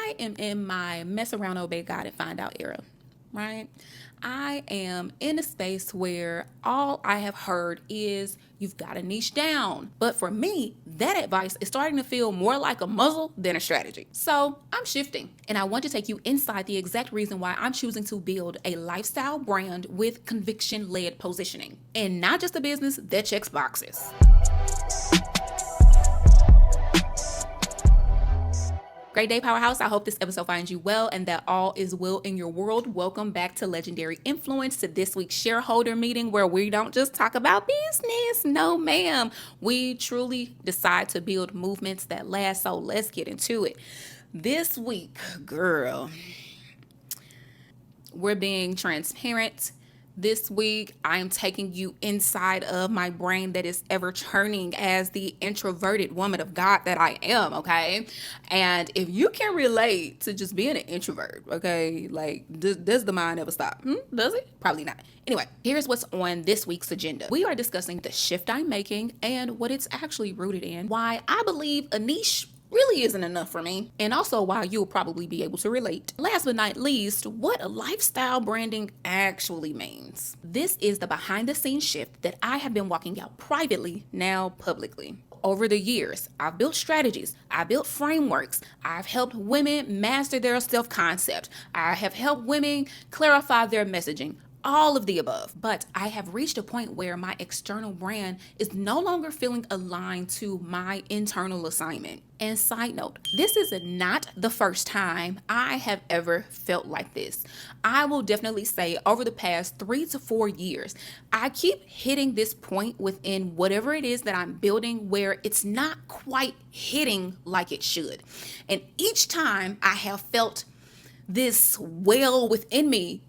I am in my mess around, obey God, and find out era, right? I am in a space where all I have heard is you've got to niche down. But for me, that advice is starting to feel more like a muzzle than a strategy. So I'm shifting, and I want to take you inside the exact reason why I'm choosing to build a lifestyle brand with conviction-led positioning, and not just a business that checks boxes. Great day, Powerhouse. I hope this episode finds you well and that all is well in your world. Welcome back to Legendary Influence, to this week's shareholder meeting where we don't just talk about business. No, ma'am. We truly decide to build movements that last. So let's get into it. This week, girl, we're being transparent. This week, I'm taking you inside of my brain that is ever churning as the introverted woman of God that I am, okay? And if you can relate to just being an introvert, okay, like, does the mind ever stop? Does it? Probably not. Anyway, here's what's on this week's agenda. We are discussing the shift I'm making and what it's actually rooted in, why I believe a niche really isn't enough for me, and also why you'll probably be able to relate. Last but not least, what lifestyle branding actually means. This is the behind the scenes shift that I have been walking out privately, now publicly. Over the years, I've built strategies, I've built frameworks, I've helped women master their self-concept, I have helped women clarify their messaging, all of the above. But I have reached a point where my external brand is no longer feeling aligned to my internal assignment. And side note, this is not the first time I have ever felt like this. I will definitely say over the past 3 to 4 years, I keep hitting this point within whatever it is that I'm building where it's not quite hitting like it should. And each time I have felt this well within me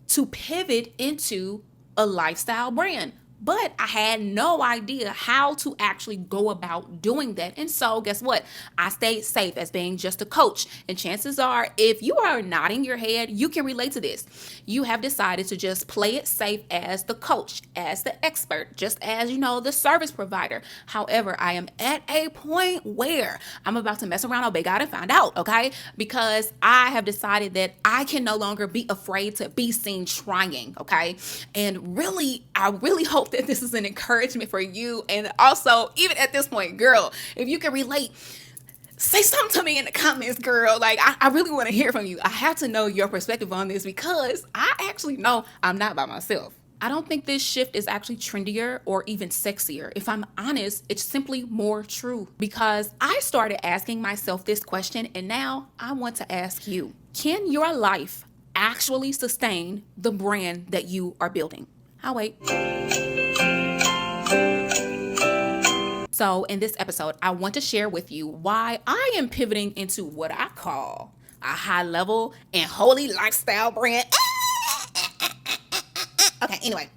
to pivot into a lifestyle brand. But I had no idea how to actually go about doing that. And so guess what? I stayed safe as being just a coach. And chances are, if you are nodding your head, you can relate to this. You have decided to just play it safe as the coach, as the expert, just as, the service provider. However, I am at a point where I'm about to mess around, obey God, and find out, okay? Because I have decided that I can no longer be afraid to be seen trying, okay? And really, I really hope that this is an encouragement for you. And also, even at this point, girl, if you can relate, say something to me in the comments, girl. Like, I really want to hear from you. I have to know your perspective on this because I actually know I'm not by myself. I don't think this shift is actually trendier or even sexier. If I'm honest, it's simply more true because I started asking myself this question, and now I want to ask you, can your life actually sustain the brand that you are building? I'll wait. So in this episode, I want to share with you why I am pivoting into what I call a high level and holy lifestyle brand. Okay, anyway,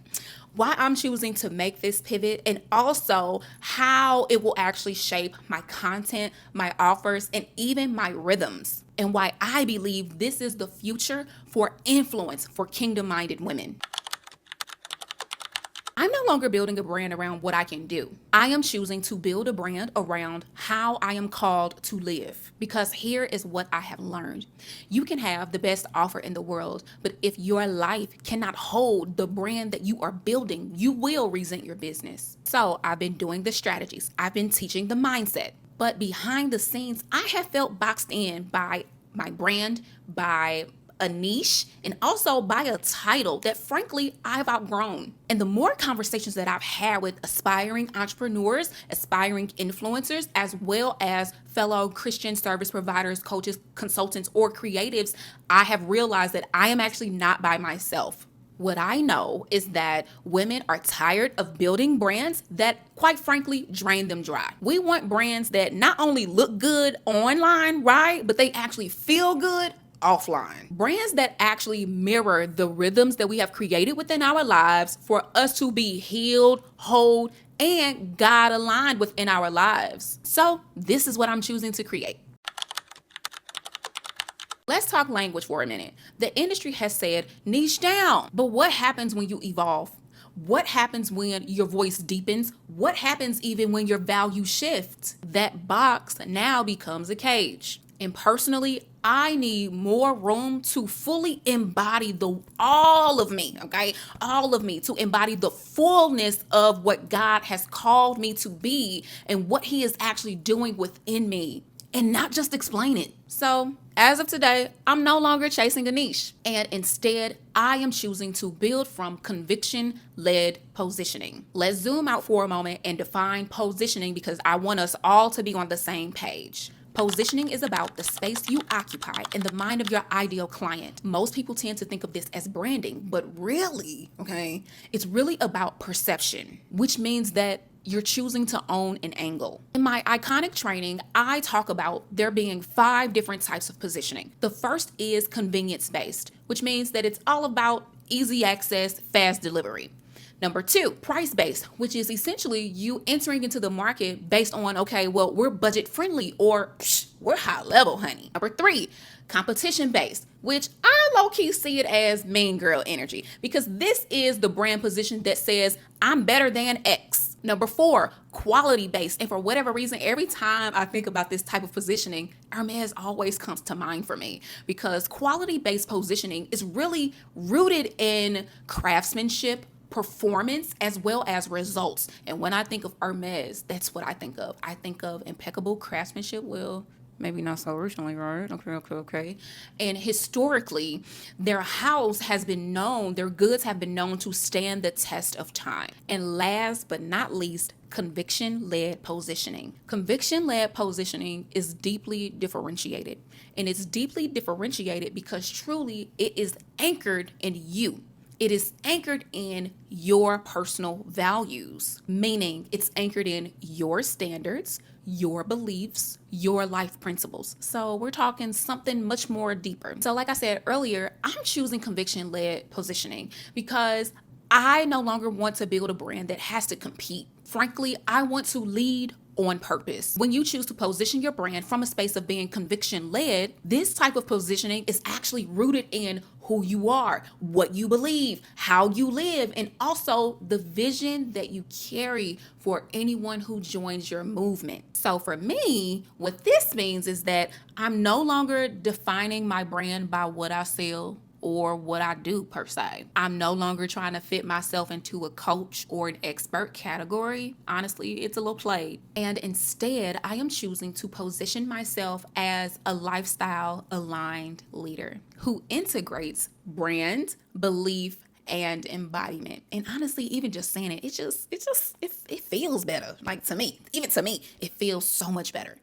why I'm choosing to make this pivot, and also how it will actually shape my content, my offers, and even my rhythms, and why I believe this is the future for influence for kingdom-minded women. I'm no longer building a brand around what I can do. I am choosing to build a brand around how I am called to live. Because here is what I have learned. You can have the best offer in the world, but if your life cannot hold the brand that you are building, you will resent your business. So I've been doing the strategies. I've been teaching the mindset. But behind the scenes, I have felt boxed in by my brand, by a niche, and also by a title that frankly I've outgrown. And the more conversations that I've had with aspiring entrepreneurs, aspiring influencers, as well as fellow Christian service providers, coaches, consultants, or creatives, I have realized that I am actually not by myself. What I know is that women are tired of building brands that, quite frankly, drain them dry. We want brands that not only look good online, right, but they actually feel good offline. Brands that actually mirror the rhythms that we have created within our lives for us to be healed, whole, and God aligned within our lives. So this is what I'm choosing to create. Let's talk language for a minute. The industry has said niche down, but what happens when you evolve? What happens when your voice deepens? What happens even when your value shifts? That box now becomes a cage. And personally, I need more room to fully embody all of me, okay? All of me, to embody the fullness of what God has called me to be and what he is actually doing within me, and not just explain it. So, as of today, I'm no longer chasing a niche, and instead, I am choosing to build from conviction led positioning. Let's zoom out for a moment and define positioning, because I want us all to be on the same page. Positioning is about the space you occupy in the mind of your ideal client. Most people tend to think of this as branding, but really, okay, it's really about perception, which means that you're choosing to own an angle. In my iconic training, I talk about there being 5 different types of positioning. The first is convenience based, which means that it's all about easy access, fast delivery. Number 2, price based, which is essentially you entering into the market based on, okay, well, we're budget friendly, or we're high level, honey. Number 3, competition based, which I low key see it as mean girl energy, because this is the brand position that says I'm better than X. Number 4, quality based. And for whatever reason, every time I think about this type of positioning, Hermes always comes to mind for me, because quality based positioning is really rooted in craftsmanship, performance, as well as results. And when I think of Hermes, that's what I think of. I think of impeccable craftsmanship. Well, maybe not so recently, right? Okay. And historically, their house has been known, their goods have been known to stand the test of time. And last but not least, conviction-led positioning. Conviction-led positioning is deeply differentiated. And it's deeply differentiated because truly it is anchored in you. It is anchored in your personal values, meaning it's anchored in your standards, your beliefs, your life principles. So we're talking something much more deeper. So like I said earlier, I'm choosing conviction-led positioning because I no longer want to build a brand that has to compete. Frankly, I want to lead on purpose. When you choose to position your brand from a space of being conviction-led, this type of positioning is actually rooted in who you are, what you believe, how you live, and also the vision that you carry for anyone who joins your movement. So for me, what this means is that I'm no longer defining my brand by what I sell or what I do per se. I'm no longer trying to fit myself into a coach or an expert category. Honestly, it's a little played. And instead, I am choosing to position myself as a lifestyle aligned leader who integrates brand, belief, and embodiment. And honestly, even just saying it, it feels better. Like to me, even to me, it feels so much better.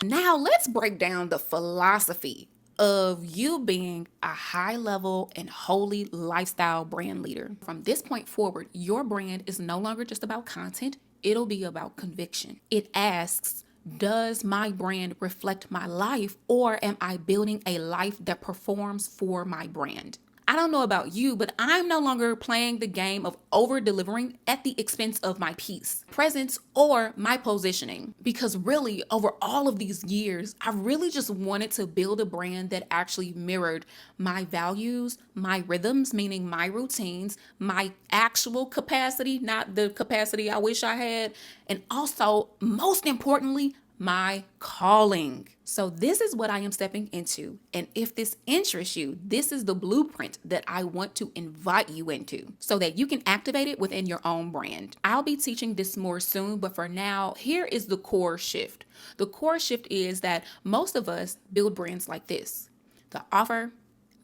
Now let's break down the philosophy of you being a high level and holy lifestyle brand leader. From this point forward, your brand is no longer just about content, it'll be about conviction. It asks, does my brand reflect my life, or am I building a life that performs for my brand? I don't know about you, but I'm no longer playing the game of over-delivering at the expense of my peace, presence, or my positioning. Because really, over all of these years, I really just wanted to build a brand that actually mirrored my values, my rhythms, meaning my routines, my actual capacity, not the capacity I wish I had, and also, most importantly, my calling. So this is what I am stepping into. And if this interests you, this is the blueprint that I want to invite you into so that you can activate it within your own brand. I'll be teaching this more soon, but for now, here is the core shift. The core shift is that most of us build brands like this: the offer,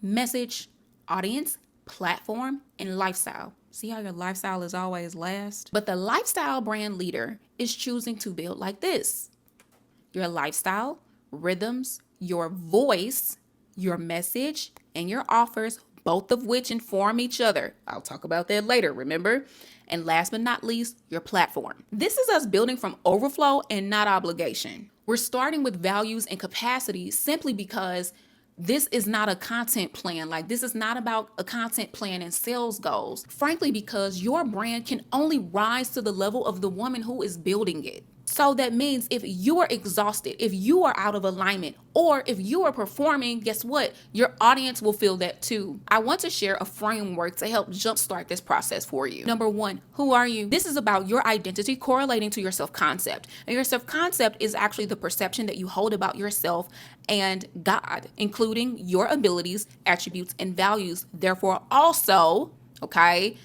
message, audience, platform, and lifestyle. See how your lifestyle is always last? But the lifestyle brand leader is choosing to build like this: your lifestyle, rhythms, your voice, your message, and your offers, both of which inform each other. I'll talk about that later, remember? And last but not least, your platform. This is us building from overflow and not obligation. We're starting with values and capacity simply because this is not a content plan. Like, this is not about a content plan and sales goals. Frankly, because your brand can only rise to the level of the woman who is building it. So that means if you are exhausted, if you are out of alignment, or if you are performing, guess what? Your audience will feel that too. I want to share a framework to help jumpstart this process for you. Number one, who are you? This is about your identity correlating to your self-concept. And your self-concept is actually the perception that you hold about yourself and God, including your abilities, attributes, and values. Therefore, also, okay,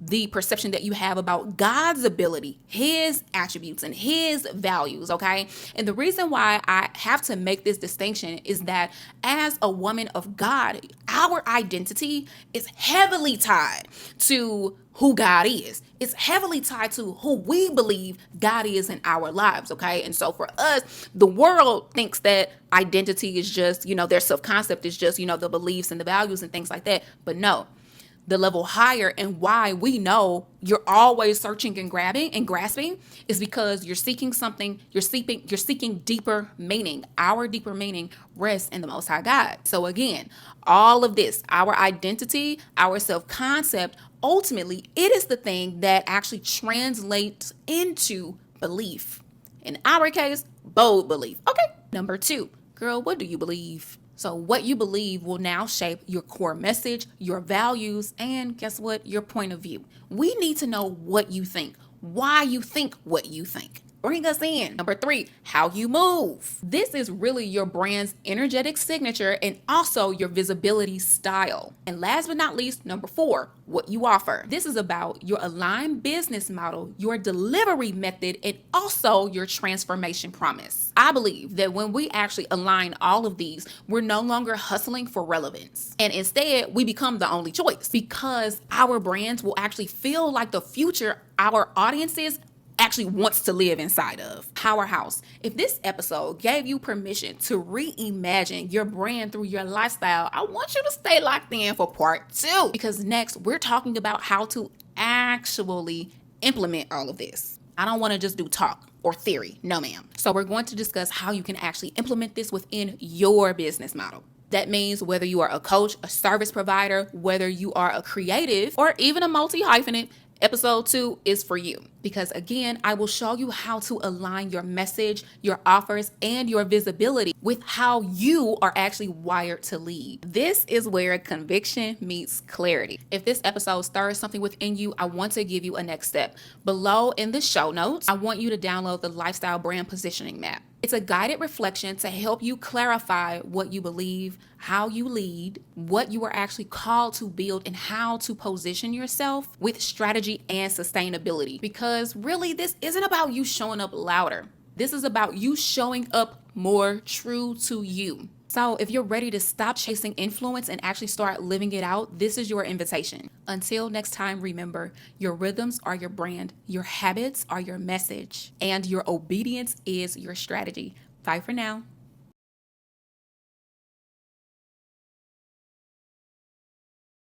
the perception that you have about God's ability, his attributes, and his values, okay? And the reason why I have to make this distinction is that as a woman of God, our identity is heavily tied to who God is. It's heavily tied to who we believe God is in our lives, okay? And so for us, the world thinks that identity is just, their self-concept is just, the beliefs and the values and things like that. But no, the level higher and why we know you're always searching and grasping is because you're seeking something, you're seeking deeper meaning. Our deeper meaning rests in the Most High God. So again, all of this, our identity, our self-concept, ultimately, it is the thing that actually translates into belief. In our case, bold belief. Okay. Number two, girl, what do you believe? So what you believe will now shape your core message, your values, and guess what? Your point of view. We need to know what you think, why you think what you think. Bring us in. Number three, how you move. This is really your brand's energetic signature and also your visibility style. And last but not least, number four, what you offer. This is about your aligned business model, your delivery method, and also your transformation promise. I believe that when we actually align all of these, we're no longer hustling for relevance. And instead, we become the only choice because our brands will actually feel like the future our audiences actually wants to live inside of. Powerhouse. If this episode gave you permission to reimagine your brand through your lifestyle, I want you to stay locked in for part two because next we're talking about how to actually implement all of this. I don't want to just do talk or theory. No, ma'am. So we're going to discuss how you can actually implement this within your business model. That means whether you are a coach, a service provider, whether you are a creative, or even a multi-hyphenate, episode 2 is for you. Because again, I will show you how to align your message, your offers, and your visibility with how you are actually wired to lead. This is where conviction meets clarity. If this episode stirs something within you, I want to give you a next step. Below in the show notes, I want you to download the Lifestyle Brand Positioning Map. It's a guided reflection to help you clarify what you believe, how you lead, what you are actually called to build, and how to position yourself with strategy and sustainability. Because really, this isn't about you showing up louder. This is about you showing up more true to you. So if you're ready to stop chasing influence and actually start living it out, this is your invitation. Until next time, remember, your rhythms are your brand, your habits are your message, and your obedience is your strategy. Bye for now.